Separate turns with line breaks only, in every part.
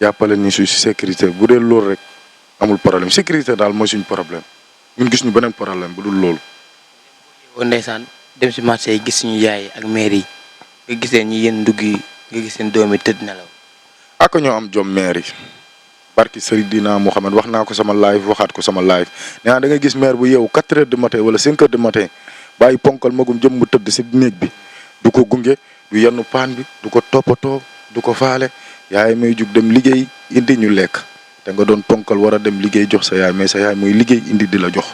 jàppale ni su sécurité bu dee loolu rek amul problème sécurité daal mooy suñu problème ñun gis ñu beneen problème bu dul loolu.
yow ndeysaan dem si marché yi gis suñu yaay ak maire yi nga gis leen ñi yéen ndugg yi nga gis seen doom yi tëdd nelaw.
ak ñoo am jom maire yi barki Seydina Mohamed wax naa ko sama live waxaat ko sama live nee naa da nga gis maire bu yeewu 4 heures du matin wala 5 heures du matin bàyyi ponkal magum jëm mu tëdd si néeg bi du ko gunge du yenn paan bi du ko toppatoo du ko faale yaay may jug dem liggéey indi ñu lekk te nga doon ponkal war a dem liggéey jox sa yaay mais sa yaay mooy liggéey indi di la jox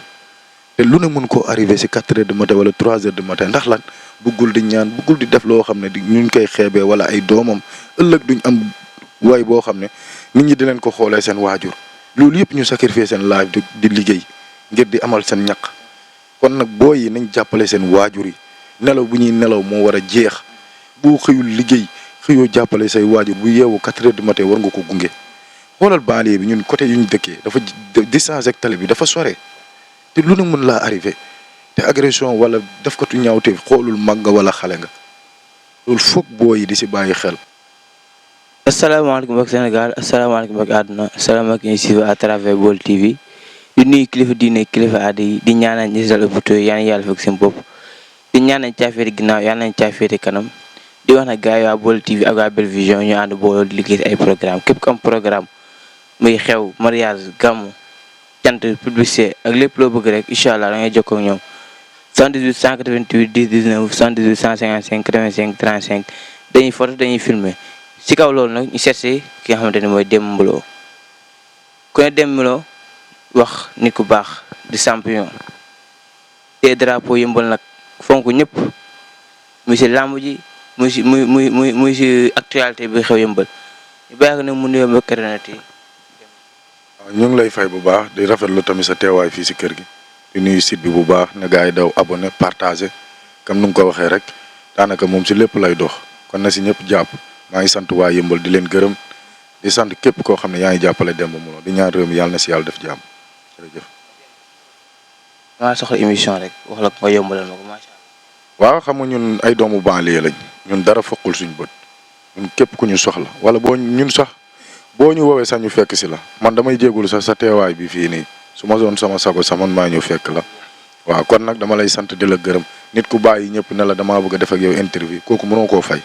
te lu ne mën koo arrivé si 4 heures du matin wala 3 heures du matin ndax lan buggul di ñaan buggul di def loo xam ne di ñuñ koy xeebee wala ay doomam ëllëg duñ am way boo xam ne nit ñi di leen ko xoolee seen waajur loolu yëpp ñu sacrifier seen life di liggéey ngir di amal seen ñaq kon nag booy yi nañ jàppale seen waajur yi nelaw bu ñuy nelaw moo war a jeex boo xëyul liggéey xëyoo jàppale say waajur bu yeewu 4 heures du matin war nga ko gunge xoolal banlieue bi ñun côté yu ñu dëkkee dafa distance ak tali bi dafa sore te lu ne mën laa arrivé te agression wala def ko tu ñaawte xoolul mag nga wala xale nga loolu foog booy yi di si bàyyi xel.
asalaamaaleykum mbokk Sénégal asalaamaaleykum mbokk àdduna asalaamaaleykum ñu suivre à travers Baol TV di nuyu kilifa diine kilifa aada yi di ñaanal ñi si hôpitaux yi yal na yàlla fekk seen bopp di ñaanal caafeeti ginnaaw yal nañ caafeeti kanam di wax nag gars yi waa Baol TV ak waa Belle Vision ñu ànd booloo di liggéey si ay programme képp ku am programme muy xew mariage gàmmu cant publicité ak lépp loo bëgg rek incha allah da ngay jokkoo ak ñoom 78 188 10 19 78 155 85 35 dañuy photo dañuy filmer ci kaw loolu nag ñu seet si ki nga xamante ne mooy Demba Mbulo ku ne Demba Mbulo wax nit ku baax di champion te drapeau yëmbal nag fonk ñëpp muy si làmb ji muy si actualité bi xew yëmbal ñu bàyyi ko nag mu nuyoo mbokk internet yi.
waaw ñu ngi lay fay bu baax di rafetlu tamit sa teewaay fii si kër gi di nuyu site bi bu baax ne gars yi daw abonné partagé comme nu nga ko waxee rek daanaka moom si lépp lay dox kon na si ñëpp jàpp. maa ngi sant waa yëmbal di leen gërëm di sant képp koo xam ne yaa ngi jàppale Demba Mbulo di ñaan réew mi yàlla na si yàlla def jàmm jërëjëf.
maa soxla émission rek wax la ko nga yombalal ma ko macha allah.
waaw xam nga ñun ay doomu banlieue lañ ñun dara foqul suñu bët ñun képp ku ñu soxla wala boo ñun sax boo ñu woowee sax ñu fekk si la man damay jéegul sax sa teewaay bi fii nii su ma doon sama sago sax man maa ñëw fekk la waaw kon nag dama lay sant di la gërëm nit ku bàyyi ñëpp ne la damaa bëgg a def ak yow interview kooku mënoo koo fay.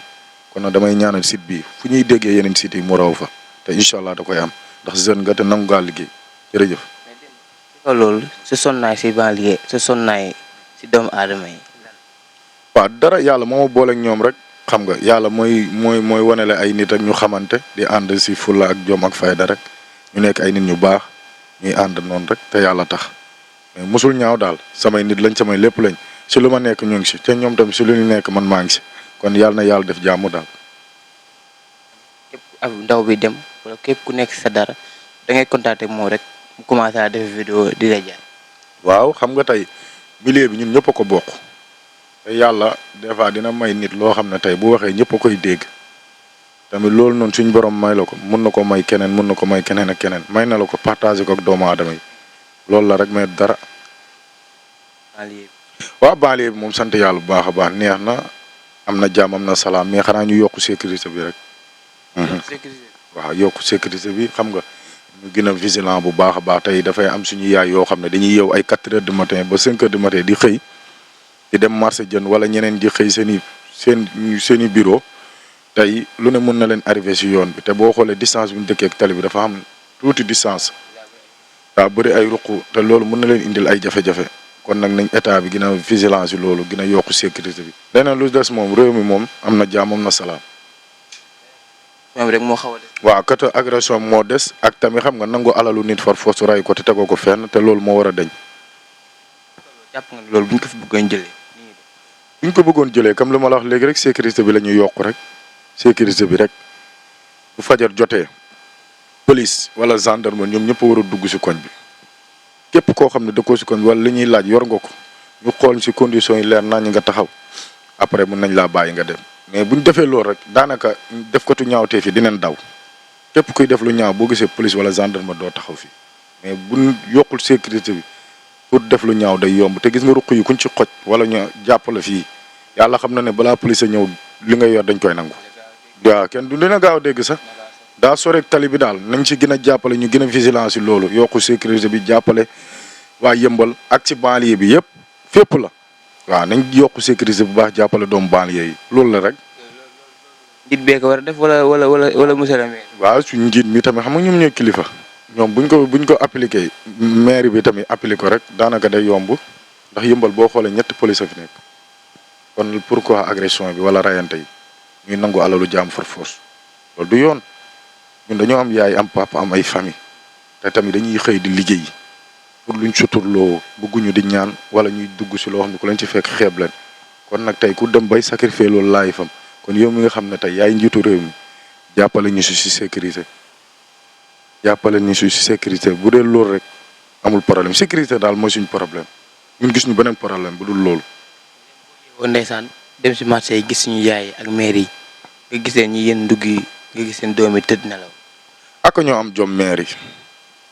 kon nag damay ñaanal site bi fu ñuy déggee yeneen site yi mu raw fa te incha allah da koy am ndax jeune nga te nangu ngaa liggéey jërëjëf.
loolu sa sonnaay si banlieue sa sonnaay si doomu aadama yi.
waaw dara yàlla moo ma booleeg ñoom rek xam nga yàlla mooy wanele ay nit ak ñu xamante di ànd si fulla ak jom ak fayda rek ñu nekk ay nit ñu baax ñuy ànd noonu rek te yàlla tax mais mosul ñaaw daal samay nit lañ samay lépp lañ si lu ma nekk ñu ngi si te ñoom tamit si lu ñu nekk man maa ngi si. kon yàlla na yàlla def jàmm daal.
képp ak ndaw bi dem wala képp ku nekk sa dara da ngay contacter moom rek mu commencé à def vidéo di la jaay.
waaw xam nga tey milieu bi ñun ñëpp a ko bokk te yàlla des fois dina may nit loo xam ne tey bu waxee ñëpp a koy dégg tamit loolu noonu suñ borom may la ko mun na ko may keneen mun na ko may keneen ak keneen may na la ko partagé ko ak doomu aadama yi loolu la rek mais dara. waaw banlieue bi moom sant yàlla bu baax a baax neex na. am na jàmm am na salaam mais xanaa ñu yokk sécurité bi rek. waaw yokk sécurité bi xam nga ñu gën a vigilant bu baax a baax tey dafay am suñu yaay yoo xam ne dañuy yeew ay 4 heures du matin ba 5 heures du matin di xëy di dem marché jën wala ñeneen di xëy seen i bureau tey lu ne mën na leen arrivé si yoon bi te boo xoolee distance bi ñu dëkkee ak tali bi dafa am tuuti distance daa bëri ay ruq te loolu mën na leen indil ay jafe-jafe. kon nag nañ état bi gën a vigilance yi loolu gën a yokk sécurité bi. leneen lu des moom réew mi moom am na jàmm am na salaam.
moom rek moo xaw a des.
waaw kat agression moo des ak tamit xam nga nangu alalu nit far force ray ko te tegoo ko fenn te loolu moo war a dañ.
jàpp nga loolu bu ñu ko fi bëggoon jëlee.
bu ñu ko bëggoon jëlee comme li ma la wax léegi rek sécurité bi la ñuy yokk rek sécurité bi rek bu fajar jotee police wala gendarme ñoom ñëpp war a dugg si koñ bi. képp koo xam ne dëkkoo si koñ wala li ñuy laaj yor nga ko ñu xool si conditions yi leer naa ñu nga taxaw après mën nañ laa bàyyi nga dem mais bu ñu defee loolu rek daanaka def ko tu ñaawtee fi dinañ daw képp kuy def lu ñaaw boo gisee police wala gendarme doo taxaw fii mais bu yokkul sécurité bi pour def lu ñaaw day yomb te gis nga ruq yi kuñ ci xoj wala ñu jàppale fii yàlla xam na ne balaa police a ñëw li nga yor dañ koy nangu. waaw kenn du dina gaaw a dégg sax daa soreeg tali bi daal nañ ci gën a jàppale ñu gën a vigilance si loolu yokku sécurité bi jàppale waa Yëmbal ak ci banlieue bi yëpp fépp la waaw nañ yokku sécurité bu baax jàppale doomu banlieue yi loolu la rek.
njiit bee ko war a def wala monsieur le maire.
waaw suñu njiit mi tamit xam nga ñoom ñooy kilifa ñoom buñ ko appliqué maire bi tamit appliqué ko rek daanaka day yomb ndax Yëmbal boo xoolee ñetti police a fi nekk kon pourquoi agression bi wala rayante yi ñuy nangu alalu jaam for force loolu du yoon ñun dañoo am yaay am papa am ay famille te tamit dañuy xëy di liggéey pour luñ suturloo bëgguñu di ñaan wala ñuy dugg si loo xam ne ku leen ci fekk xeeb leen kon nag tey ku dem bay sacrifier loolu laay fam kon yow mi nga xam ne tey yaay njiitu réew mi jàppale ñu si sécurité jàppale ñu si sécurité bu dee loolu rek amul problème sécurité daal mooy suñu problème ñun gis ñu beneen problème bu dul loolu.
ndeysaan dem si marché yi gis suñu yaay ak maire yi nga gis leen ñi yéen ndugg yi nga gis seen doom yi tëdd nelaw.
ak ñoo am jom maire yi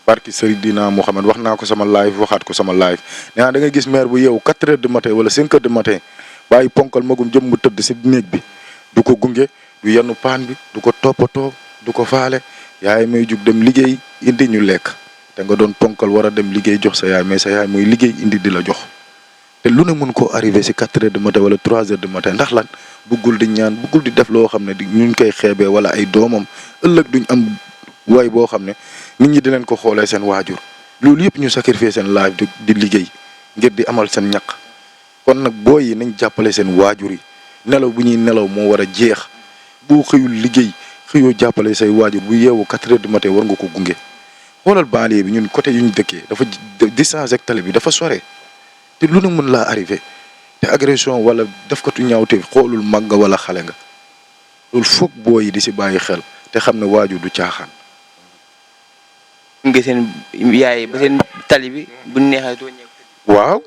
barki Seydina Mohamed wax naa ko sama live waxaat ko sama live nee naa da nga gis maire bu yeewu 4 heures du matin wala 5 heures du matin bàyyi ponkal magum jëm mu tëdd si néeg bi du ko gunge du yenn paan bi du ko toppatoo du ko faale yaay may jug dem liggéey indi ñu lekk te nga doon ponkal war a dem liggéey jox sa yaay mais sa yaay mooy liggéey indi di la jox te lu ne mën koo arrivé si 4 heures du matin wala 3 heures du matin ndax lan buggul di ñaan buggul di def loo xam ne di ñuñ koy xeebee wala ay doomam ëllëg duñ am way boo xam ne nit ñi dinañ ko xoolee seen waajur loolu yëpp ñu sacrifier seen life di liggéey ngir di amal seen ñaq kon nag booy yi nañ jàppale seen waajur yi nelaw bu ñuy nelaw moo war a jeex boo xëyul liggéey xëyoo jàppale say waajur bu yeewu 4 heures du matin war nga ko gunge xoolal banlieue bi ñun côté yu ñu dëkkee dafa distance ak tali bi dafa sore te lu ne mën laa arrivé te agression wala def ko tu ñaawte xoolul mag nga wala xale nga loolu foog booy yi di si bàyyi xel te xam ne waajur du caaxaan.
nga seen yaay ba seen tali bi bu neexee doo ñëw.
waaw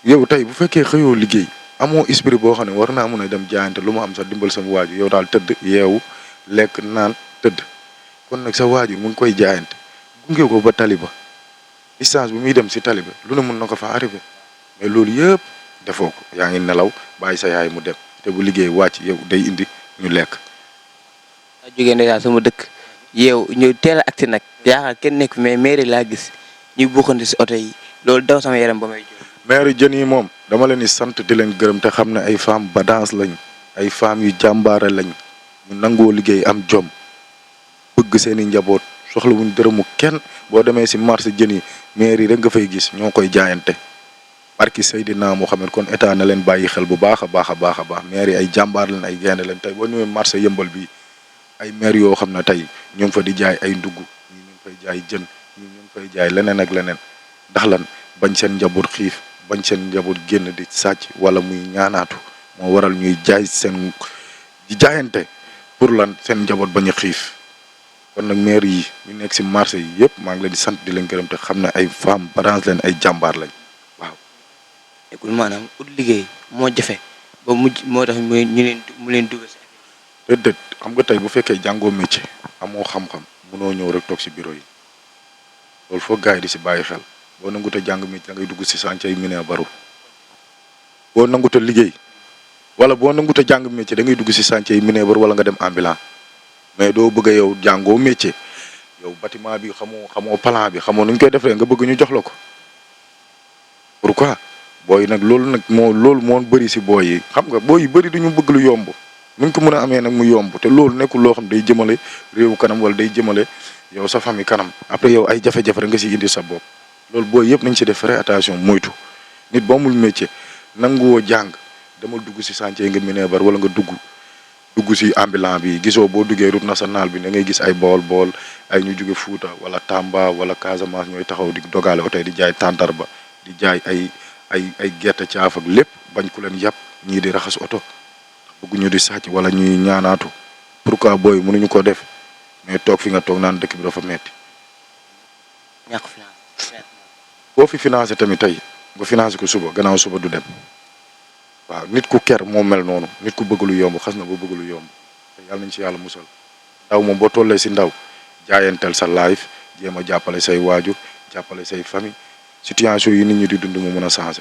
yow tey bu fekkee xëyoo liggéey amoo esprit boo xam ne war naa mun a dem jaayante lu ma am sax dimbal sama waajur yow daal tëdd yeewu lekk naan tëdd kon nag sa waajur mu ngi koy jaayante gunge ko ba tali ba distance bi muy dem si tali ba lu ne mun na ko fa arrivé mais loolu yëpp defoo ko yaa ngi nelaw bàyyi sa yaay mu dem te bu liggéey wàcc yow day indi ñu lekk.
a jógee ndeysaan sama dëkk yow ñu teel a agsi nag yaakaar kenn nekk mais mairie laa gis ñuy buuxante si oto yi loolu daw sama yaram ba may jóg.
maire jën yi moom dama leen di sant di leen gërëm te xam ne ay femmes badance lañ ay femmes yu jàmbaare lañ ñu nangoo liggéey am jom bëgg seen i njaboot soxla wuñ dërëmu kenn boo demee si marché jën yi maire yi rek nga fay gis ñoo koy jaayante barki Seydina Mohamed kon état na leen bàyyi xel bu baax a baax a baax a baax maire yi ay jàmbaar lañ ay gaynde lañ tey boo ñëwee marché yëmbal bi ay maire yoo xam ne tey ñu ngi fa di jaay ay ndugg ñi ñu ngi fay jaay jën ñi ñu ngi fay jaay leneen ak leneen ndax lan bañ seen njaboot xiif bañ seen njaboot génn di sàcc wala muy ñaanaatu moo waral ñuy jaay seen di jaayante pour lan seen njaboot bañ a xiif kon nag maire yi ñu nekk si marché yi yëpp maa ngi leen di sant di leen gërëm te xam ne ay femmes balance leen ay jàmbaar lañ waaw.
nekkul maanaam ut liggéey moo jafe ba mujj moo tax mu leen dugg si.
déedéet xam nga tey bu fekkee jàngoo métier amoo xam-xam mënoo ñëw rek toog si bureau yi loolu foog gars yi di si bàyyi xel boo nangut a jàng métier da ngay dugg si chantier yi mine baru boo nangut a liggéey wala boo nangut a jàng métier da ngay dugg si chantier yi mine baru wala nga dem ambulant mais doo bëgg a yow jàngoo métier yow bâtiment bi xamoo plan bi xamoo nu ñu koy defee nga bëgg ñu jox la ko pourquoi booy nag loolu moo bëri si booy yi xam nga booy yu bëri duñu bëgg lu yomb nu ñu ko mën a amee nag mu yomb te loolu nekkul loo xam day jëmale réew kanam wala day jëmale yow sa famille kanam après yow ay jafe-jafe rek nga si indi sa bopp loolu booy yëpp nañ si def très attention moytu nit boo amul métier nanguwoo jàng dama dugg si chantier nga minebar wala nga dugg si ambulant bi gisoo boo duggee route nationale bi da ngay gis ay bool ay ñu jóge Fuuta wala Tamba wala Casamance ñooy taxaw di dogaale oto di jaay tàndarba di jaay ay gerte caaf ak lépp bañ ku leen yàpp ñii di raxas oto bëgguñu di sàcc wala ñuy ñaanaatu pourquoi booy mënuñu ko def mais toog fi nga toog naan dëkk bi dafa metti
ñàkk finance.
boo fi financé tamit tey nga financé ko suba gannaaw suba du dem waaw nit ku ker moo mel noonu nit ku bëgg lu yomb xas na ba bëgg lu yomb te yàlla nañ ci yàlla musal ndaw moom boo tollee si ndaw jaayanteel sa life jéem a jàppale say waajur jàppale say famille situation yi nit ñi di dund mu mën a changé.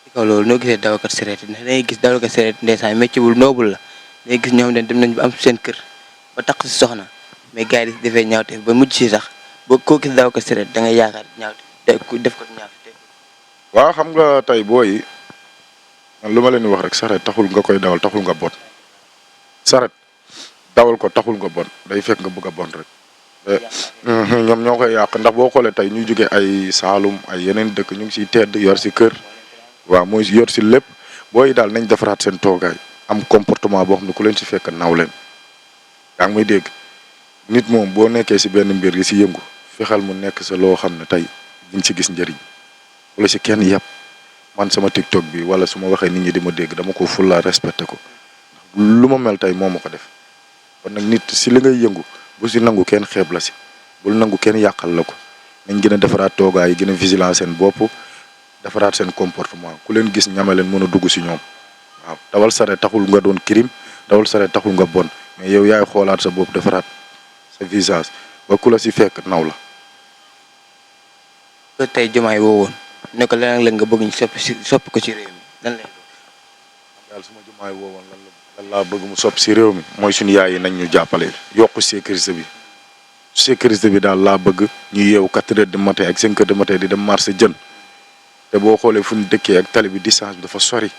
ci kaw loolu noo gisee dawalkat sareet ndax dangay gis dawalkat sareet ndeysaan métier bu noble la dangay gis ñoom dem nañ ba am seen kër ba takk si soxna mais gars yi di defee ñaawteef ba mujj si sax ba koo gis daw ko seret da ngay yaakaar ñaawteef def ko ñaawteef.
waaw xam nga tey booy man lu ma leen di wax rek saret taxul nga koy dawal taxul nga bon saret dawal ko taxul nga bon day fekk nga bëgg a bon rek. ñoom ñoo koy yàq ndax boo xoolee tey ñu jóge ay Saalum ay yeneen dëkk ñu ngi siy tedd yor si kër waaw mooy yor si lépp booy daal nañ defaraat seen toogaay am comportement boo xam ne ku leen si fekk naw leen yaa ngi may dégg nit moom boo nekkee si benn mbir yi si yëngu fexeel mu nekk sa loo xam ne tey di nga si gis njëriñ wala si kenn yàpp man sama TikTok bi wala su ma waxee nit ñi di ma dégg dama ko fulla respecté ko lu ma mel tey moo ma ko def kon nag nit si li ngay yëngu bu si nangu kenn xeeb la si bul nangu kenn yàqal la ko nañ gën a defaraat toogaay yi gën a vigilant seen bopp defaraat seen comportement ku leen gis ñame leen mën a dugg si ñoom waaw dawal sare taxul nga doon crime dawal sare taxul nga bon mais yow yaay xoolaat sa bopp defaraat sa visage ba ku la si fekk naw la.
ko tey Diomaye woo woon ne ko leneen la nga bëgg ñu soppi ko ci réew mi lan lay doon.
daal suma Diomaye woo woon lan laa bëgg mu soppi si réew mi mooy suñu yaay yi nañ ñu jàppale yokk sécurité bi daal laa bëgg ñu yeewu 4 heures du matin ak 5 heures du matin di dem marché jën te boo xoolee fu ñu dëkkee ak tali bi distance bi dafa sori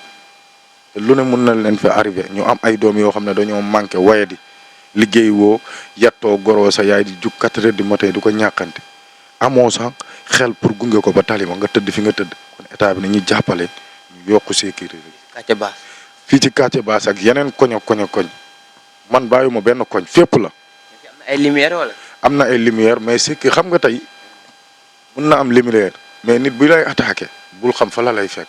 te lu ne mun na leen fa arrivé ñu am ay doom yoo xam ne dañoo manqué waye di liggéey woo yattoo goroo sa yaay di jug 4 heures du matin du ko ñàkkante amoo sax xel pour gunge ko ba tali ba nga tëdd fi nga tëdd kon état bi nañu jàppale ñu yokk sécurité bi.
Quartier Basse.
fii ci quartier Basse ak yeneen koñ man bàyyuma benn koñ fépp la.
am na ay lumière wala.
am na ay lumière mais c'est que xam nga tey mun na am lumière mais nit bi lay attaqué bul xam fa la lay fekk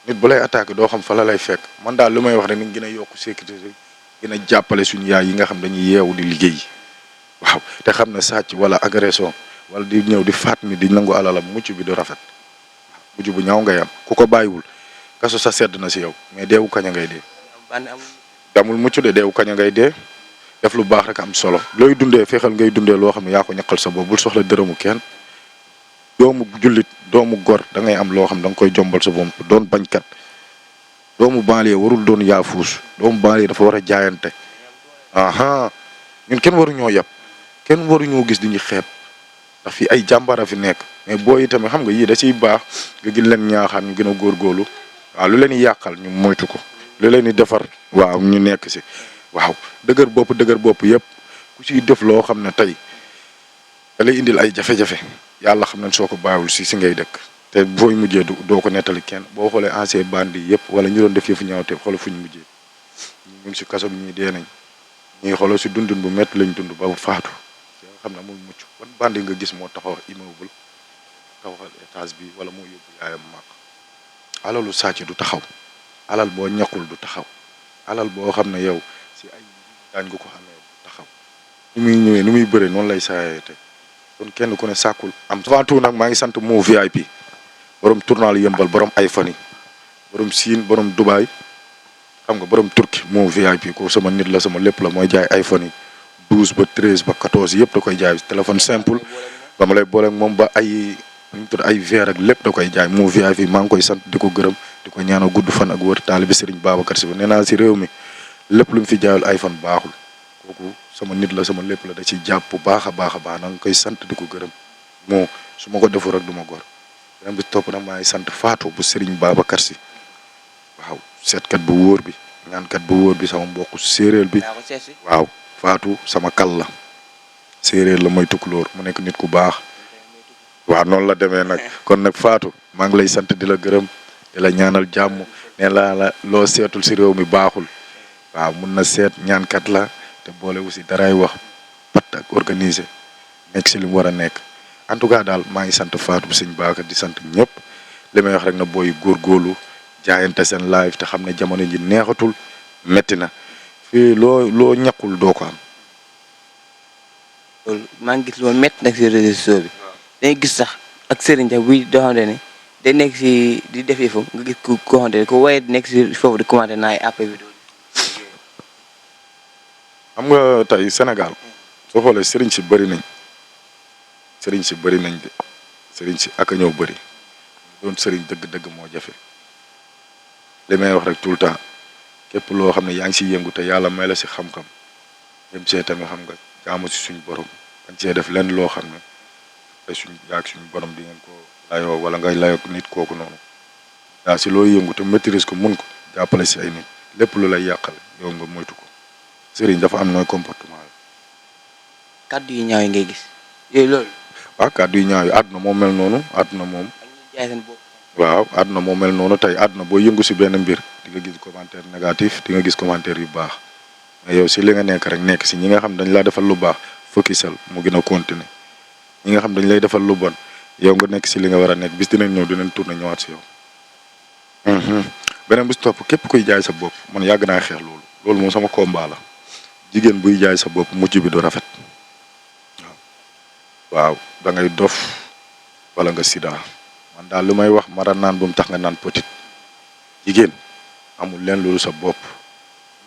nit bu lay attaqué doo xam fa la lay fekk man daal lu may wax rek ni gën a yokk sécurité gën a jàppale suñu yaay yi nga xam dañuy yeewu di liggéey waaw te xam ne sàcc wala agression wala di ñëw di faat mi di nangu alalam mucc bi du rafet mucc bu ñaaw ngay am ku ko bàyyiwul kaso sa sedd na si yow mais deewu kañ a ngay dee. damul mucc de deewu kañ a ngay dee. def lu baax rek am solo looy dundee fexeel ngay dundee loo xam ne yaa ko ñaqal sa bopp bul soxla dërëmu kenn doomu jullit doomu gor da ngay am loo xam da nga koy jombal sa bopp doon bañkat doomu banlieue warul doon yaafuus doomu banlieue dafa war a jaayante ñun kenn waruñoo yab kenn waruñoo gis di ñu xeeb ndax fii ay jàmbara fi nekk mais booy tamit xam nga yii da ciy baax nga gën leen ñaaxaan ñu gën a góorgóorlu waaw lu leen di yàqal ñu moytu ko lu leen di defar waaw ñu nekk si. waaw dëgër bopp yëpp ku ciy def loo xam ne tey da lay indil ay jafe-jafe yàlla xam ne soo ko bàyyiwul si ngay dëkk te booy mujjee doo ko nettali kenn boo xoolee ancien bandi yëpp wala ñu doon def yëfu ñaawte xoolal fu ñu mujjee ñu ngi si kaso bi ñii dee nañ ñii xoolal si dundun bu métti lañ dund ba faatu nga xam ne amul mucc ban bandi nga gis moo taxaw immeuble taxawal étage bi wala moo yóbbu yaayam màq alalu sàcc du taxaw alal boo ñaqul du taxaw alal boo xam ne yow si ay daañ nga ko xamee taxaw ni muy ñëwee ni muy bëree noonu lay saayee te kon kenn ku ne sàkkul am avant tout nag maa ngi sant Mo VIP borom tournal yëmbal borom iPhone yi borom Siin borom Dubaay xam nga borom Turki Mo VIP ko sama nit la sama lépp la mooy jaay iPhone yi 12 ba 13 ba 14 yëpp da koy jaay téléphone simple ba ma lay booleeg moom ba ay ñu tudd ay verre ak lépp da koy jaay Mo VIP maa ngi koy sant di ko gërëm di ko ñaanal gudd fan ak wër taalibe Serigne Babacar Sy nee naa si réew mi lépp lu mu fi jaayul iPhone baaxul kooku sama nit la sama lépp la da ciy jàpp bu baax a baax na nga koy sant di ko gërëm moo su ma ko defu rek du ma gor beneen bi topp nag maa ngi sant Fatou bu Serigne Babacar Sy waaw seetkat bu wóor bi ñaankat bu wóor bi sama mbokku séeréer bi waaw Fatou sama kal la séeréer la mooy tukulóor mu nekk nit ku baax waaw noonu la demee nag kon nag Fatou maa ngi lay sant di la gërëm di la ñaanal jàmm ne la loo seetul si réew mi baaxul waaw mun na seet ñaankat la te boole aussi daraay wax pat ak organiser nekk si li mu war a nekk en tout cas daal maa ngi sant Fatou bu sëñ Baaka di sant ñëpp li may wax rek na booy góorgóorlu jaayante seen live te xam ne jamono ji neexatul metti na fii loo ñaqul doo ko am.
loolu maa ngi gis loolu métti nag si réseaux sociaux bi dañuy gis sax ak Serigne Dia buy doxante ne day nekk si di def yëfu nga gis ku ko xamante ne ko waaye nekk si foofu di commenté naa ay après vidéo.
xam nga tey Sénégal soo xoolee Serigne si bëri nañ de Serigne si ak a ñëw bëri doon Serigne dëgg-dëgg moo jafe li may wax rek tout le temps képp loo xam ne yaa ngi si yëngu te yàlla may la si xam-xam dem see tamit xam nga jaamu si suñu borom bañ see def lenn loo xam ne te suñu borom di ngeen ko layoo wala ngay layoo nit kooku noonu daa si loo yëngu te maîtrise ko mun ko jàppale si ay nit lépp lu lay yàqal yow nga moytu ko sëriñ dafa am nooy comportement la.
kàddu yu ñaaw yi ngay gis yooyu loolu.
waaw kàddu yu ñaaw yi àdduna moo mel noonu àdduna moom.
jaay seen bopp.
waaw àdduna moo mel noonu tey àdduna boo yëngu si benn mbir di nga gis commentaire négatif di nga gis commentaire yu baax mais yow si li nga nekk rek nekk si ñi nga xam dañ laa defal lu baax focusal mu gën a continuer ñi nga xam dañ lay defal lu bon yow nga nekk si li nga war a nekk bis dinañ ñëw dinañ tourner ñëwaat si yow. beneen bis topp képp kuy jaay sa bopp man yàgg naa xeex loolu moom sama combat la jigéen buy jaay sa bopp mujj bi du rafet waaw da ngay dof wala nga sida man daal lu may wax mara naan bu mu tax nga naan petit jigéen amul leen loolu sa bopp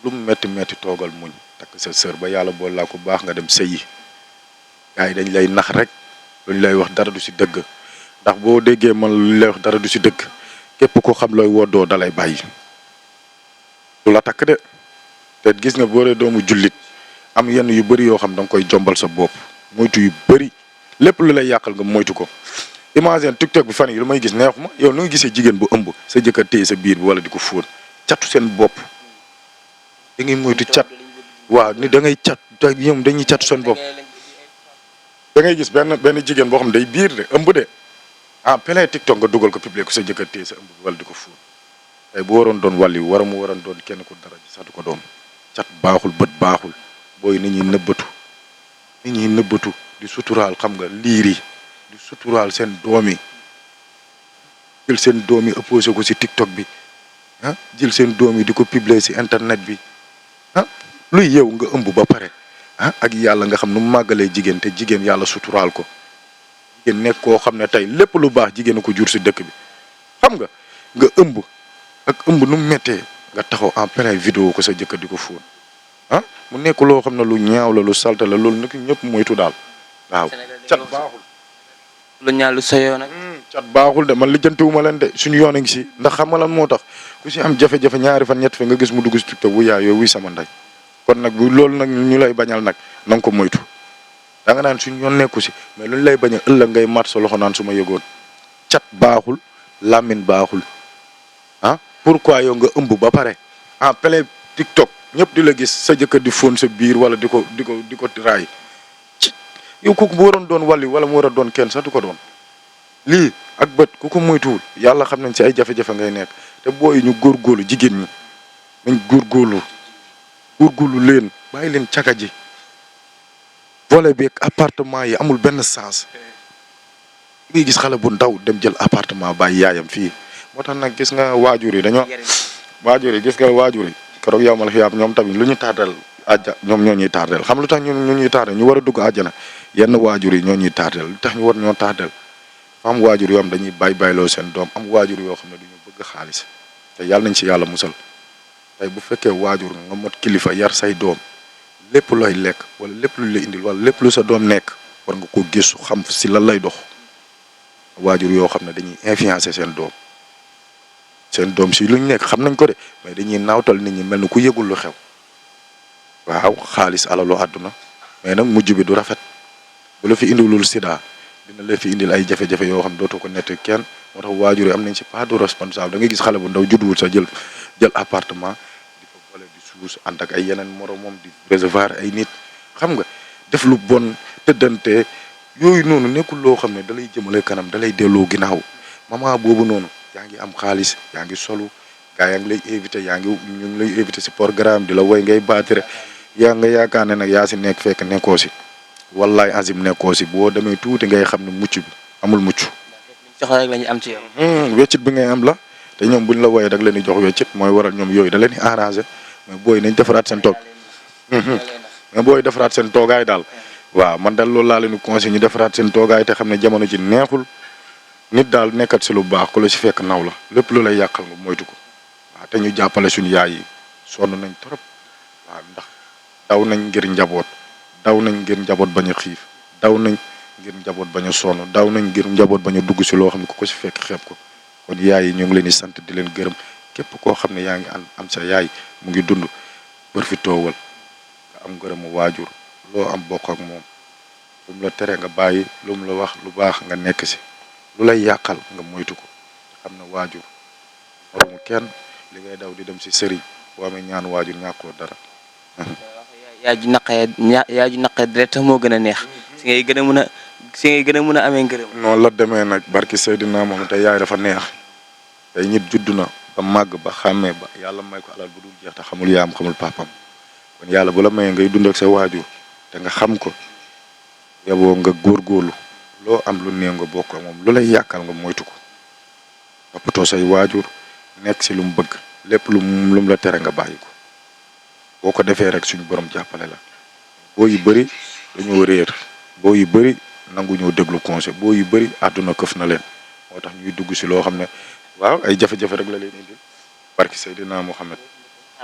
lu mu metti toogal muñ takk sa sër ba yàlla bool laa ko baax nga dem sëyi gars yi dañ lay nax rek luñ lay wax dara du si dëgg ndax boo déggee man luñ lay wax dara du si dëgg képp ko xam looy woddoo dalay bàyyi du la takk de te gis nga boo dee doomu jullit am yenn yu bëri yoo xam da nga koy jombal sa bopp moytu yu bëri lépp lu lay yàqal nga moytu ko. imagine TikTok bi fan yi lu may gis neexuma yow nu nga gisee jigéen bu ëmb sa jëkkër téye sa biir bi wala di ko fóon catu seen bopp da ngay moytu cat waaw ni da ngay cat ñoom dañuy catu seen bopp da ngay gis benn jigéen boo xam day biir de ëmb de plein TikTok nga dugal ko publier ko sa jëkkër téye sa ëmb bi wala di ko fóon tey bu waroon doon wàll mu waroon doon kenn ko dara ji sax du ko doon cat baaxul bët baaxul booy nit ñi nëbbatu di suturaal xam nga liir yi di suturaal seen doom yi jël seen doom yi opposé ko ci TikTok bi jël seen doom yi di ko publier ci internet bi luy yow nga ëmb ba pare ak yàlla nga xam nu mu màggalee jigéen te jigéen yàlla suturaal ko jigéen nekk koo xam ne tey lépp lu baax jigéen a ko jur ci dëkk bi xam nga ëmb ak ëmb nu mu méttee nga taxaw en plein vidéo ko sa jëkkër di ko fóon mu nekk loo xam ne lu ñaaw la lu salte la loolu nag ñëpp moytu daal waaw cat baaxul
lu ñaaw lu sayoo nag.
cat baaxul de man lijjantiwuma leen de suñu yoon a ngi si ndax xam nga lan moo tax ku si am jafe-jafe ñaari fan ñett fa nga gis mu dugg si TikTok bu yaay yooyu wuy sama ndey kon nag bu loolu nag ñu lay bañal nag na nga ko moytu da nga naan suñu yoon nekku si mais luñ lay bañal ëllëg ngay mat sa loxo naan su ma yëgoon cat baaxul làmmiñ baaxul pourquoi yow nga ëmb ba pare en plein TikTok ñëpp di la gis sa jëkkër di fóon sa biir wala di ko raay yow kooku bu waroon doon wàlli wala mu war a doon kenn sax du ko doon lii ak bët ku ko moytuwul yàlla xam nañ si ay jafe-jafe ngay nekk te booy ñu góorgóorlu jigéen ñi nañ góorgóorlu leen bàyyi leen caga ji volet bi ak appartement yi amul benn sens ngay gis xale bu ndaw dem jël appartement bàyyi yaayam fii moo tax nag gis nga waajur yi keroog yow ma la xiyaam ñoom tamit lu ñu tardel ñoom ñoo ñuy tardel xam lu tax ñu ñuy tardel ñu war a dugg àjjana yenn waajur yi ñoo ñuy tardel lu tax ñu war ñoo tardel fa am waajur yoo xam dañuy bayloo seen doom am waajur yoo xam ne duñu bëgg xaalis te yàlla nañ ci yàlla musal tey bu fekkee waajur nga mot kilifa yar say doom lépp looy lekk wala lépp lu la indil wala lépp lu sa doom nekk war nga ko gëstu xam si lan lay dox waajur yoo xam ne dañuy influencer seen doom si luñ nekk xam nañ ko de mais dañuy naawtal nit ñi mel ni ku yëgul lu xew waaw xaalis alalu àdduna mais nag mujj bi du rafet bu la fi indiwulul sida dina la fi indil ay jafe-jafe yoo xam dootoo ko nett kenn moo tax waajur yi am nañ si pas de responsable da ngay gis xale bu ndaw judduwul sa jël appartement di fa vole di suus ànd ak ay yeneen moromam di recevoir ay nit xam nga def lu bon tëddante yooyu noonu nekkul loo xam ne dalay jëmale kanam dalay delloo ginnaaw maman boobu noonu yaa ngi am xaalis yaa ngi solu gaa yaa ngi lay invité ñu ngi lay invité si programme di la woy ngay baatire yaa nga yaakaar ne nag yaa si nekk fekk nekkoo si wallaay azim nekkoo si boo demee tuuti ngay xam ne mucc bi amul mucc.
soxla rek la ñu am ci yow.
weccit bi ngay am la te ñoom buñ la woyee dag leen di jox weccit mooy waral ñoom yooyu da leen di arrangé mais booy nañ defaraat seen toog mais booy defaraat seen toogaay daal waaw man daal loolu laa leen di conseillé ñu defaraat seen toogaay te xam ne jamono ci neexul nit daal nekkat si lu baax ku la si fekk naw la lépp lu lay yàqal nga moytu ko waaw te ñu jàppale suñu yaay yi sonn nañ trop waaw ndax daw nañ ngir njaboot daw nañ ngir njaboot bañ a xiif daw nañ ngir njaboot bañ a sonn daw nañ ngir njaboot bañ a dugg si loo xam ne ku ko si fekk xeeb ko kon yaay yi ñu ngi leen di sant di leen gërëm képp koo xam ne yaa ngi am sa yaay mu ngi dund profitoowal nga am ngërëmu waajur loo am bokk ak moom lu mu la tere nga bàyyi lu mu la wax lu baax nga nekk si lu lay yàqal nga moytu ko xam ne waajur moromu kenn li ngay daw di dem si sëriñ boo amee ñaan waajur ñàkkoo dara.
yaa ju naqee deret moo gën a neex si ngay gën a mën a amee ngërëm.
noonu la demee nag barki Seydina moom te yaay dafa neex tey nit judd na ba màgg ba xàmmee ba yàlla may ko alal bu dul jeex te xamul yaam xamul papam kon yàlla bu la mayee ngay dund ak sa waajur te nga xam ko yaboo nga góorgóorlu loo am lu néew nga bokk ak moom lu lay yàqal nga moytu ko toppatoo say waajur nekk si lu mu bëgg lépp lu mu la tere nga bàyyi ko boo ko defee rek suñu borom jàppale la boo yu bëri dañoo réer boo yu bëri nangu ñoo déglu conseil boo yu bëri àdduna këf na leen moo tax ñuy dugg si loo xam ne waaw ay jafe-jafe rek la leen indi barki Seydina Mohamed.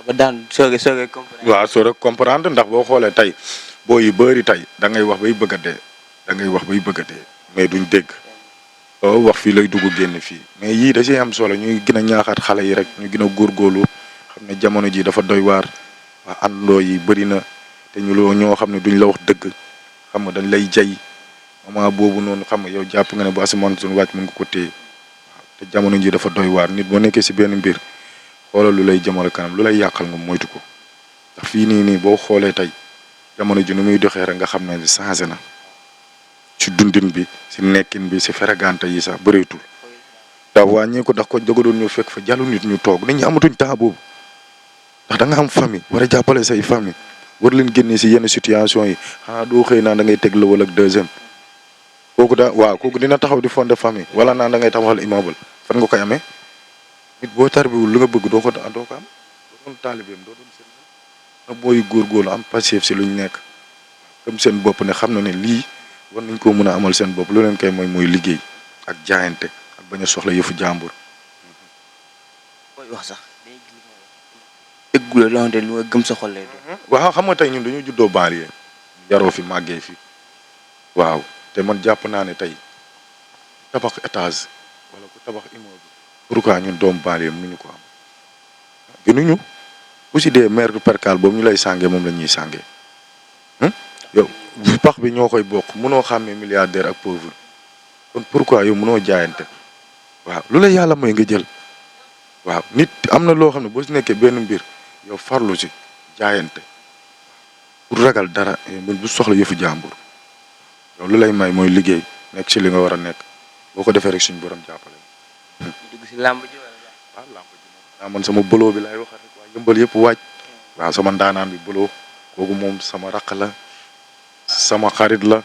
ba daan soogee comprendre.
waaw soo rek comprendre ndax boo xoolee tey boo yu bëri tey da ngay wax bay bëgg a dee da ngay wax bay bëgg a dee mais duñ dégg loo wax fii lay dugg génn fii mais yii da ciy am solo ñuy gën a ñaaxaat xale yi rek ñu gën a góorgóorlu xam ne jamono ji dafa doy waar waa àndandoo yi bëri na te ñu loo ñoo xam ne duñ la wax dëgg xam nga dañ lay jay moment boobu noonu xam nga yow jàpp nga ne bu asamaan suñu wàcc mën nga ko téye waaw te jamono ji dafa doy waar nit boo nekkee si benn mbir xoolal lu lay jëmale kanam lu lay yàqal nga moytu ko ndax fii nii boo xoolee tey jamono ji nu muy doxee rek nga xam ne changé na ci dundin bi si nekkin bi si feragante yi sax bëreetul daa wàññi ko ndax ko doga doon ñu fekk fa jàllu nit ñu toog nit ñi amatuñ temps boobu ndax da nga am famille war a jàppale say famille war leen génnee si yenn situation yi xanaa doo xëy naan da ngay teg lëwal ak deuxième kooku kooku dina taxaw di fonder famille wala naan da ngay taxawal immeuble fan nga koy amee nit boo tarbiwul lu nga bëgg doo ko am doo doon taalibeem doo doon seen na booy góorgóorlu am passif si luñ nekk comme seen bopp ne xam na ne lii war nañ koo mën a amal seen bopp lu leen koy mooy liggéey ak jaayante ak bañ a soxla yëfu jàmbur.
booy wax sax dëggu la loo xamante lu nga gëm sa xol lay doon.
waaw xam nga tey ñun dañoo juddoo banlieue yaroo fi màggee fi waaw te man jàpp naa ne tey tabax étage wala ku tabax immeuble pourquoi ñun doomu banlieue mënuñu ko am gënuñu bu si dee maire du percal boobu ñu lay sàngee moom la ñuy sàngee yow pax bi ñoo koy bokk mënoo xàmmee milliardaire ak pauvre kon pourquoi yow mënoo jaayante waaw lu la yàlla mooy nga jël waaw nit am na loo xam ne boo si nekkee benn mbir yow farlu si jaayante pour ragal dara bu soxla yëfu jàmbur yow lu lay may mooy liggéey nekk si li nga war a nekk boo ko defee rek suñu borom jàppale
dugg si làmb ji wala.
waaw làmb ji moom man sama boloo bi laay wax rek waa yëmbal yëpp waaj waaw sama ndaanaan bi boloo kooku moom sama raq la sama xarit la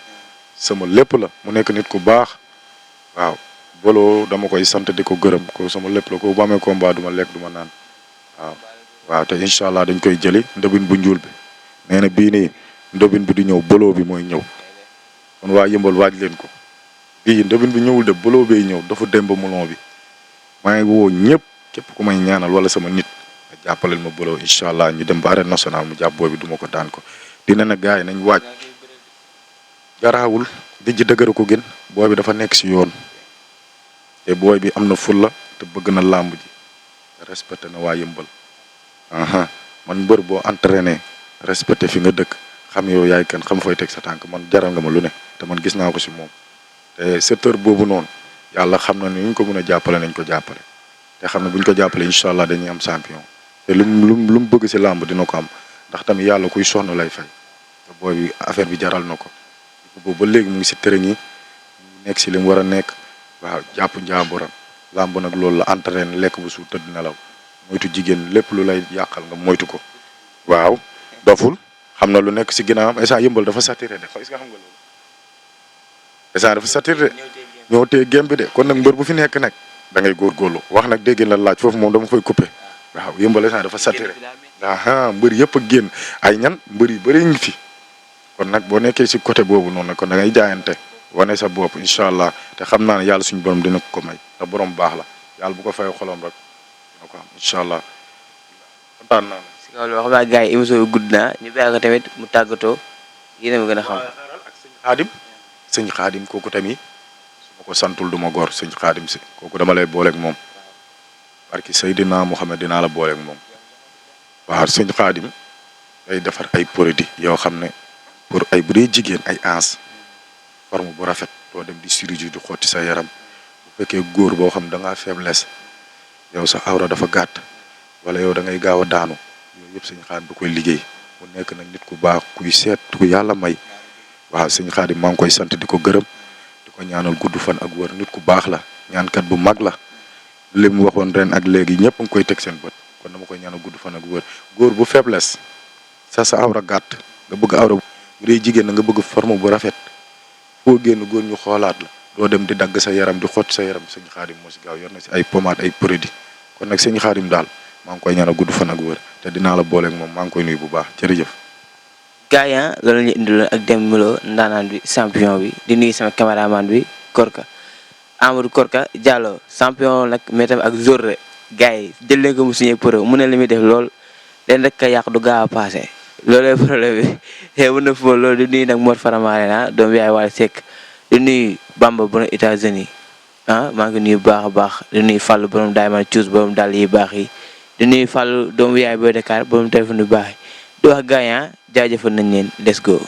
sama lépp la mu nekk nit ku baax waaw boloo dama koy sant di ko gërëm ko sama lépp la ko bu amee combat du ma lekk du ma naan waaw te incha allah dañ koy jëli ndobin bu njuul bi nee na bii nii ndobin bi du ñëw boloo bi mooy ñëw kon waa yëmbal waaj leen ko bii ndobin bi ñëwul de boloo bay ñëw dafa dem ba mulon bi maa ngi woo ñëpp képp ku may ñaanal wala sama nit nga jàppaleel ma boloo incha allah ñu dem ba arène nationale mu jàpp boobi du ma ko daan ko dina na gars yi nañ waaj garaawul di ji dëgëra ko gën booy bi dafa nekk si yoon te booy bi am na fulla te bëgg na làmb ji respecté na waa yëmbal man mbër boo entraîné respecté fi nga dëkk xam yow yaay kan xam fooy teg sa tànk man jaral nga ma lu ne te man gis naa ko si moom te secteur boobu noonu yàlla xam na ni ñu ko mën a jàppale nañ ko jàppale te xam ne bu ñu ko jàppale incha allah dañuy am champion te lu mu bëgg si làmb dina ko am ndax tamit yàlla kuy sonn lay fay te booy bi affaire bi jaral na ko boobu ba léegi mu ngi si tërëñ yi nekk si li mu war a nekk waaw jàpp njaaburam làmb nag loolu la entraîné lekk bu suur tëdd nelaw moytu jigéen lépp lu lay yàqal nga moytu ko waaw doful xam na lu nekk si ginnaawam instant yëmbal dafa saturé de est-ce que xam nga loolu instant dafa saturé de ñoo tee gém bi de kon nag mbër bu fi nekk nag da ngay góorgóorlu wax nag dégg la laaj foofu moom dama koy coupé waaw yëmbal instant dafa saturé mbër yëpp a génn ay ñan mbër yi bëri ngi fi kon nag boo nekkee si côté boobu noonu nag kon da ngay jaayante wane sa bopp incha allah te xam naa ne yàlla suñu borom dina ko may te borom baax la yàlla bu ko fay xolom rek dina ko am incha allah kontaan naa.
si kaw loolu xam naa gars yi émission bi gudd naa ñu bàyyi ko tamit mu tàggatoo yéen a ma gën a xam.
ak sëñ xaadim kooku tamit su ma ko santul du ma góor sëñ xaadim si kooku dama lay booleeg moom barki Seydina Mohamed dinaa la booleeg moom. waaw sëñ Xaadim day defar ay produits yoo xam ne pour ay bu dee jigéen ay ans forme bu rafet doo dem di chirurgie di xotti sa yaram bu fekkee góor boo xam da ngaa faiblesse yow sa awra dafa gàtt wala yow da ngay gaaw a daanu yooyu yëpp sëñ Xaadim du koy liggéey mu nekk nag nit ku baax kuy seet ku yàlla may. waaw sëñ Xaadim maa ngi koy sant di ko gërëm di ko ñaanal gudd fan ak wër nit ku baax la ñaankat bu mag la li mu waxoon ren ak léegi ñëpp a ngi koy teg seen bët kon dama koy ñaanal gudd fan ak wër góor bu faiblesse sa awra gàtt nga bëgg awra bu dee jigéen na nga bëgg forme bu rafet foo génn góor ñu xoolaat la doo dem di dagg sa yaram di xott sa yaram sëñ Xaadim moo si gaaw yor na si ay pommade ay produits kon nag sëñ Xaadim daal maa ngi koy ñaanal gudd fan ak wër te dinaa la booleeg moom maa ngi koy nuyu bu baax jërëjëf.
gaa yi loolu la ñu indiloon ak Deme Milo ndaanaan bi champion bi di nuyu sama caméraman bi Korka Amadou Korka Diallo champion nag mais tamit ak Zorre gars yi jël leen ko mu signé pro mu ne li muy def lool leen rek ka yàq du gaaw a passé loolay problème bi te mën na foofu loolu di nuyu nag Mor Faramare doom yaay Wally Seck di nuyu Bamba borom États-Unis maa ngi nuyu bu baax a baax di nuyu Fallou borom Diamond Choose borom dàll yi baax yi di nuyu Fallou doomu yaay Boy Dakar borom téléphone yu baax yi di wax gars yi jaajëfal nañ leen let's go.